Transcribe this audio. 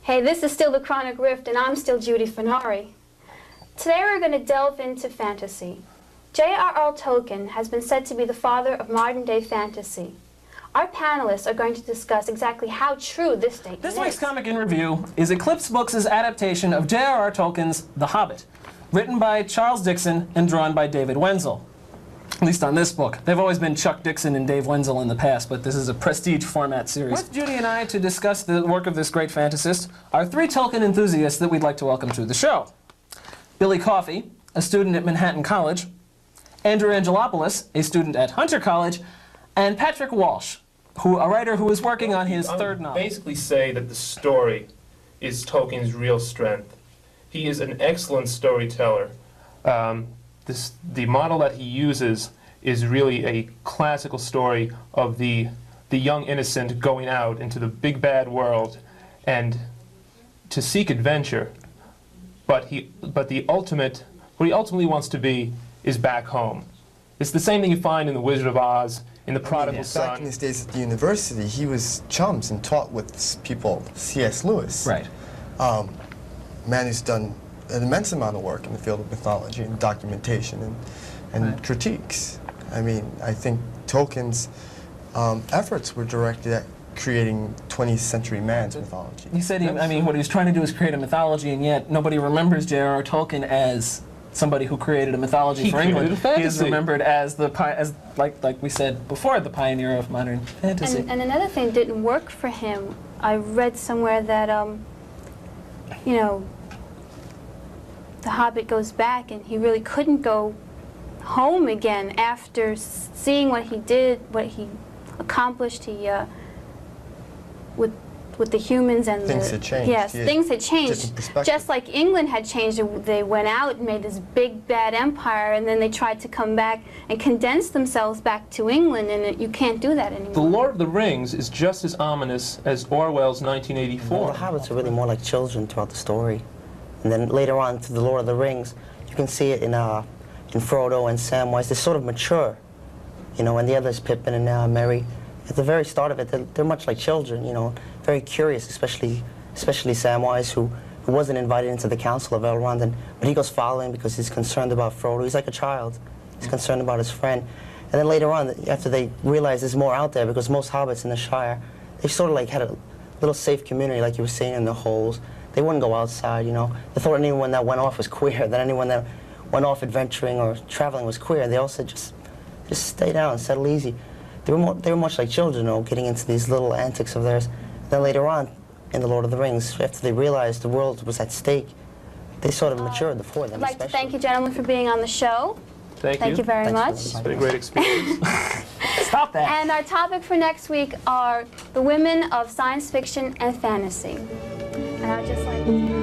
Hey, this is still the Chronic Rift, and I'm still Judy Fenari. Today we're going to delve into fantasy. J.R.R. Tolkien has been said to be the father of modern-day fantasy. Our panelists are going to discuss exactly how true this statement is. This week's Comic in Review is Eclipse Books' adaptation of J.R.R. Tolkien's The Hobbit, written by Charles Dixon and drawn by David Wenzel. At least on this book. They've always been Chuck Dixon and Dave Wenzel in the past, but this is a prestige format series. With Judy and I to discuss the work of this great fantasist are three Tolkien enthusiasts that we'd like to welcome to the show. Billy Coffey, a student at Manhattan College, Andrew Angelopolous, a student at Hunter College, and Patrick Walsh, a writer who is working on his third novel. Basically say that the story is Tolkien's real strength. He is an excellent storyteller. The model that he uses is really a classical story of the young innocent going out into the big bad world and to seek adventure. But what he ultimately wants to be is back home. It's the same thing you find in The Wizard of Oz, in The Prodigal Son. Back in his days at the university, he was chums and taught with people, C.S. Lewis. Right. Man who's done an immense amount of work in the field of mythology and documentation and critiques. I mean, I think Tolkien's efforts were directed at creating 20th century man's mythology. He said, what he was trying to do is create a mythology, and yet nobody remembers J.R.R. Tolkien as somebody who created a mythology for England. He is remembered as like we said before, the pioneer of modern fantasy. And another thing didn't work for him. I read somewhere that, The Hobbit goes back, and he really couldn't go home again after seeing what he did, what he accomplished. He with the humans and things had changed. Yes, things had changed. Just like England had changed, they went out and made this big bad empire, and then they tried to come back and condense themselves back to England, and you can't do that anymore. The Lord of the Rings is just as ominous as Orwell's 1984. Well, the Hobbits are really more like children throughout the story. And then later on to the Lord of the Rings, you can see it in Frodo and Samwise. They're sort of mature, and the others, Pippin and Merry. At the very start of it, they're much like children, very curious, especially Samwise, who wasn't invited into the Council of Elrond, but he goes following because he's concerned about Frodo. He's like a child. He's concerned about his friend. And then later on, after they realize there's more out there, because most hobbits in the Shire, they sort of like had a little safe community, like you were saying, in the holes. They wouldn't go outside, They thought anyone that went off was queer, that anyone that went off adventuring or traveling was queer. They all said, just stay down, settle easy. They were much like children, getting into these little antics of theirs. Then later on, in The Lord of the Rings, after they realized the world was at stake, they sort of matured, the four of them. I'd like to thank you, gentlemen, for being on the show. Thank you very much. It's been a great experience. Stop that. And our topic for next week are the women of science fiction and fantasy. And I would just like to